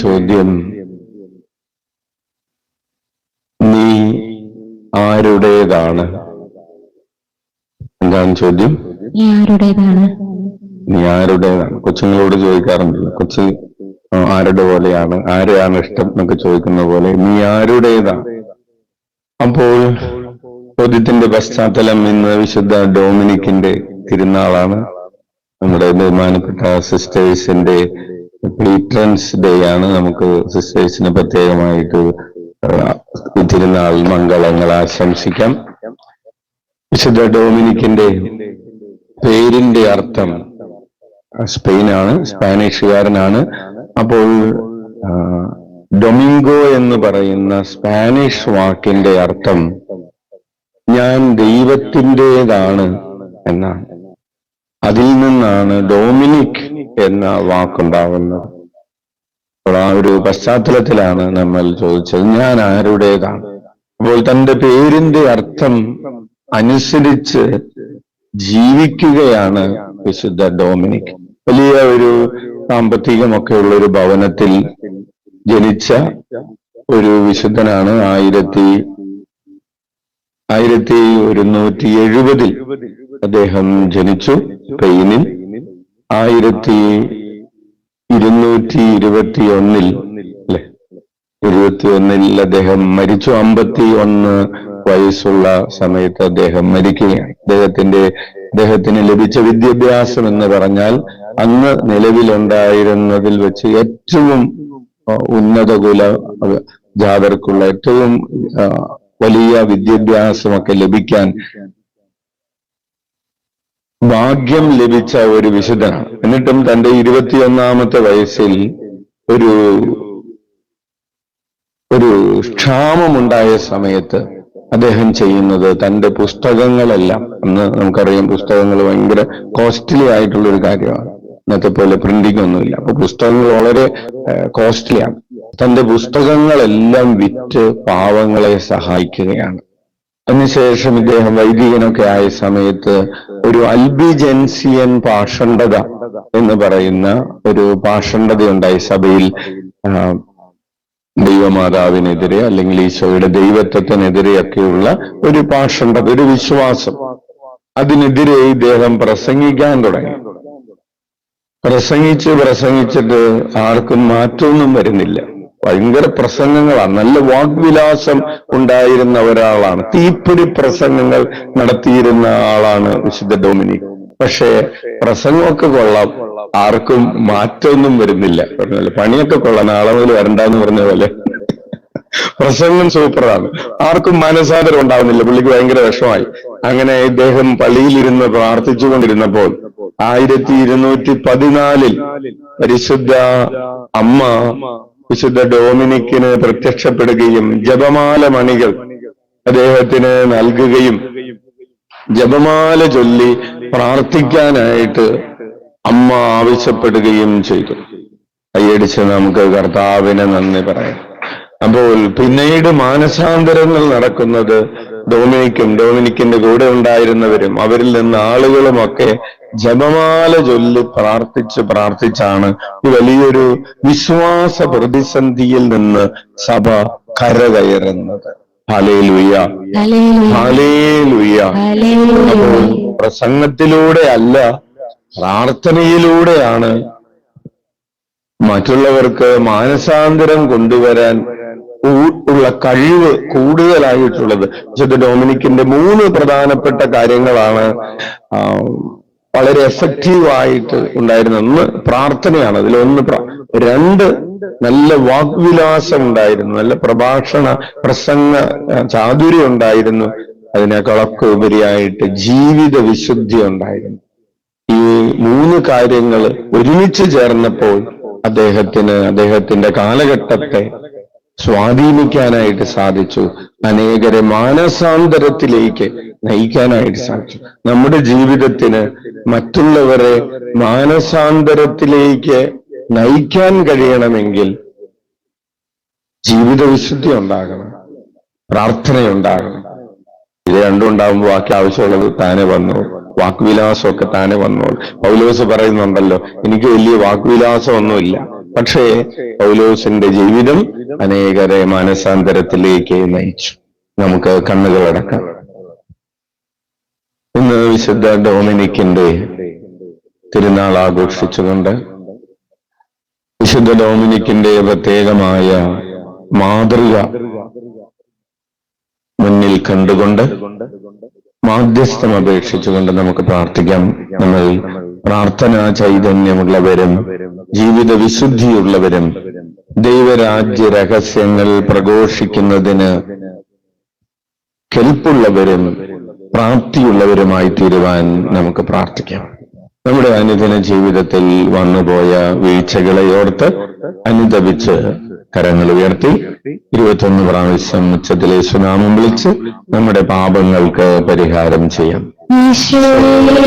ചോദ്യം, നീ ആരുടേതാണ്? എന്താണ് ചോദ്യം? നീ ആരുടേതാണ്? നീ ആരുടേതാണ്? കൊച്ചുങ്ങളോട് ചോദിക്കാറുണ്ടല്ലോ, കൊച്ചു ആരുടെ പോലെയാണ്, ആരെയാണ് ഇഷ്ടം എന്നൊക്കെ ചോദിക്കുന്ന പോലെ നീ ആരുടേതാണ്. അപ്പോൾ ചോദ്യത്തിന്റെ പശ്ചാത്തലം ഇന്ന് വിശുദ്ധ ഡൊമിനിക്കിന്റെ തിരുനാളാണ്. നമ്മുടെ ബഹുമാനപ്പെട്ട സിസ്റ്റേഴ്സിന്റെ പേട്രൻസ് ഡേ ആണ്. നമുക്ക് സിസ്റ്റേഴ്സിന് പ്രത്യേകമായിട്ട് ഈ തിരുനാൾ മംഗളങ്ങൾ ആശംസിക്കാം. വിശുദ്ധ ഡൊമിനിക്കിന്റെ പേരിന്റെ അർത്ഥം സ്പെയിനാണ്, സ്പാനിഷുകാരനാണ്. അപ്പോൾ ഡൊമിംഗോ എന്ന് പറയുന്ന സ്പാനിഷ് വാക്കിന്റെ അർത്ഥം ഞാൻ ദൈവത്തിൻ്റെതാണ് എന്നാണ്. അതിൽ നിന്നാണ് ഡൊമിനിക് എന്ന വാക്കുണ്ടാകുന്നത്. അപ്പോൾ ആ ഒരു പശ്ചാത്തലത്തിലാണ് നമ്മൾ ചോദിച്ചത്, ഞാൻ ആരുടേതാണ്. അപ്പോൾ തന്റെ പേരിന്റെ അർത്ഥം അനുസരിച്ച് ജീവിക്കുകയാണ് വിശുദ്ധ ഡൊമിനിക്. വലിയ ഒരു സാമ്പത്തികമൊക്കെ ഉള്ള ഒരു ഭവനത്തിൽ ജനിച്ച ഒരു വിശുദ്ധനാണ്. 1170 അദ്ദേഹം ജനിച്ചു സ്പെയിനിൽ. 1221 അദ്ദേഹം മരിച്ചു. 51 വയസ്സുള്ള സമയത്ത് അദ്ദേഹം മരിക്കുകയാണ്. അദ്ദേഹത്തിന് ലഭിച്ച വിദ്യാഭ്യാസം എന്ന് പറഞ്ഞാൽ അന്ന് നിലവിലുണ്ടായിരുന്നതിൽ വെച്ച് ഏറ്റവും ഉന്നത കുല ജാതർക്കുള്ള ഏറ്റവും വലിയ വിദ്യാഭ്യാസമൊക്കെ ലഭിക്കാൻ ഭാഗ്യം ലഭിച്ച ഒരു വിശുദ്ധനാണ്. എന്നിട്ടും തന്റെ 21-ാമത്തെ വയസ്സിൽ ഒരു ക്ഷാമമുണ്ടായ സമയത്ത് അദ്ദേഹം ചെയ്യുന്നത് തന്റെ പുസ്തകങ്ങളെല്ലാം, അന്ന് നമുക്കറിയാം പുസ്തകങ്ങൾ ഭയങ്കര കോസ്റ്റ്ലി ആയിട്ടുള്ള ഒരു കാര്യമാണ്. ഇന്നത്തെ പോലെ പ്രിന്റിംഗ് ഒന്നുമില്ല. അപ്പൊ പുസ്തകങ്ങൾ വളരെ കോസ്റ്റ്ലിയാണ്. തന്റെ പുസ്തകങ്ങളെല്ലാം വിറ്റ് പാവങ്ങളെ സഹായിക്കുകയാണ്. അതിനുശേഷം ഇദ്ദേഹം വൈദികനൊക്കെ ആയ സമയത്ത് ഒരു അൽബിജൻസിയൻ പാഷണ്ഡത എന്ന് പറയുന്ന ഒരു പാഷണ്ഡതയുണ്ടായി സഭയിൽ. ദൈവമാതാവിനെതിരെ അല്ലെങ്കിൽ ഈശോയുടെ ദൈവത്വത്തിനെതിരെയൊക്കെയുള്ള ഒരു പാഷണ്ഡത, ഒരു വിശ്വാസം, അതിനെതിരെ ഇദ്ദേഹം പ്രസംഗിക്കാൻ തുടങ്ങി. പ്രസംഗിച്ചിട്ട് ആർക്കും മാറ്റമൊന്നും വരുന്നില്ല. ഭയങ്കര പ്രസംഗങ്ങളാണ്. നല്ല വാഗ്വിലാസം ഉണ്ടായിരുന്ന ഒരാളാണ്. തീപ്പൊരി പ്രസംഗങ്ങൾ നടത്തിയിരുന്ന ആളാണ് വിശുദ്ധ ഡൊമിനിക്. പക്ഷേ പ്രസംഗമൊക്കെ കൊള്ളാം, ആർക്കും മാറ്റമൊന്നും വരുന്നില്ല. പറഞ്ഞല്ലോ പണിയൊക്കെ കൊള്ളാം, നാളെ മുതൽ വരണ്ടെന്ന് പറഞ്ഞ പോലെ പ്രസംഗം സൂപ്പറാണ്, ആർക്കും മനസാന്തരം ഉണ്ടാവുന്നില്ല. പുള്ളിക്ക് ഭയങ്കര വിഷമായി. അങ്ങനെ ഇദ്ദേഹം പള്ളിയിലിരുന്ന് പ്രാർത്ഥിച്ചുകൊണ്ടിരുന്നപ്പോൾ 1214 പരിശുദ്ധ അമ്മ വിശുദ്ധ ഡൊമിനിക്കിന് പ്രത്യക്ഷപ്പെടുകയും ജപമാല മണികൾ അദ്ദേഹത്തിന് നൽകുകയും ജപമാല ചൊല്ലി പ്രാർത്ഥിക്കാനായിട്ട് അമ്മ ആവശ്യപ്പെടുകയും ചെയ്തു. കൈയടിച്ച് നമുക്ക് കർത്താവിനെ നന്ദി പറയാം. അപ്പോൾ പിന്നീട് മാനസാന്തരങ്ങൾ നടക്കുന്നത് ഡൊമിനിക്കിന്റെ കൂടെ ഉണ്ടായിരുന്നവരും അവരിൽ നിന്ന് ആളുകളുമൊക്കെ ജപമാല ചൊല്ലി പ്രാർത്ഥിച്ചാണ് ഈ വലിയൊരു വിശ്വാസ പ്രതിസന്ധിയിൽ നിന്ന് സഭ കരകയറുന്നത്. Hallelujah, hallelujah. അപ്പോൾ പ്രസംഗത്തിലൂടെ അല്ല, പ്രാർത്ഥനയിലൂടെയാണ് മറ്റുള്ളവർക്ക് മാനസാന്തരം കൊണ്ടുവരാൻ ഉള്ള കഴിവ് കൂടുതലായിട്ടുള്ളത്. വിശുദ്ധ ഡൊമിനിക്കിന്റെ 3 പ്രധാനപ്പെട്ട കാര്യങ്ങളാണ് വളരെ എഫക്റ്റീവായിട്ട് ഉണ്ടായിരുന്നത്. 1 പ്രാർത്ഥനയാണ്, അതിലൊന്ന്. 2 നല്ല വാഗ്വിലാസം ഉണ്ടായിരുന്നു, നല്ല പ്രസംഗ ചാതുര്യം ഉണ്ടായിരുന്നു. അതിനേക്കാളൊക്കെ ഉപരിയായിട്ട് ജീവിത വിശുദ്ധി ഉണ്ടായിരുന്നു. ഈ 3 കാര്യങ്ങൾ ഒരുമിച്ച് ചേർന്നപ്പോൾ അദ്ദേഹത്തിന്റെ കാലഘട്ടത്തെ സ്വാധീനിക്കാനായിട്ട് സാധിച്ചു. അനേകരെ മാനസാന്തരത്തിലേക്ക് നയിക്കാനായിട്ട് സാധിച്ചു. നമ്മുടെ ജീവിതത്തിന് മറ്റുള്ളവരെ മാനസാന്തരത്തിലേക്ക് നയിക്കാൻ കഴിയണമെങ്കിൽ ജീവിത വിശുദ്ധി ഉണ്ടാകണം, പ്രാർത്ഥനയുണ്ടാകണം. ഇത് രണ്ടും ഉണ്ടാകുമ്പോൾ ബാക്കി ആവശ്യമുള്ളത് താനെ വന്നോളൂ, വാക്വിലാസമൊക്കെ താനെ വന്നോളൂ. പൗലോസ് പറയുന്നുണ്ടല്ലോ, എനിക്ക് വലിയ വാക്വിലാസം ഒന്നുമില്ല, പക്ഷേ പൗലോസിന്റെ ജീവിതം അനേകരെ മാനസാന്തരത്തിലേക്ക് നയിച്ചു. നമുക്ക് കണ്ണുകളടക്കാം. ഇന്ന് വിശുദ്ധ ഡൊമിനിക്കിന്റെ തിരുനാൾ ആഘോഷിച്ചുകൊണ്ട് വിശുദ്ധ ഡൊമിനിക്കിന്റെ പ്രത്യേകമായ മാതൃക മുന്നിൽ കണ്ടുകൊണ്ട് മാധ്യസ്ഥം അപേക്ഷിച്ചുകൊണ്ട് നമുക്ക് പ്രാർത്ഥിക്കാം. നമ്മൾ പ്രാർത്ഥനാ ചൈതന്യമുള്ളവരും ജീവിത വിശുദ്ധിയുള്ളവരും ദൈവരാജ്യ രഹസ്യങ്ങൾ പ്രഘോഷിക്കുന്നതിന് കെൽപ്പുള്ളവരും പ്രാപ്തിയുള്ളവരുമായി തീരുവാൻ നമുക്ക് പ്രാർത്ഥിക്കാം. നമ്മുടെ അനുദിന ജീവിതത്തിൽ വന്നുപോയ വീഴ്ചകളെ ഓർത്ത് അനുദപിച്ച് കരങ്ങൾ ഉയർത്തി 21 പ്രാവശ്യം ഉച്ചത്തിലെ സുനാമം വിളിച്ച് നമ്മുടെ പാപങ്ങൾക്ക് പരിഹാരം ചെയ്യാം. ഈശോയേ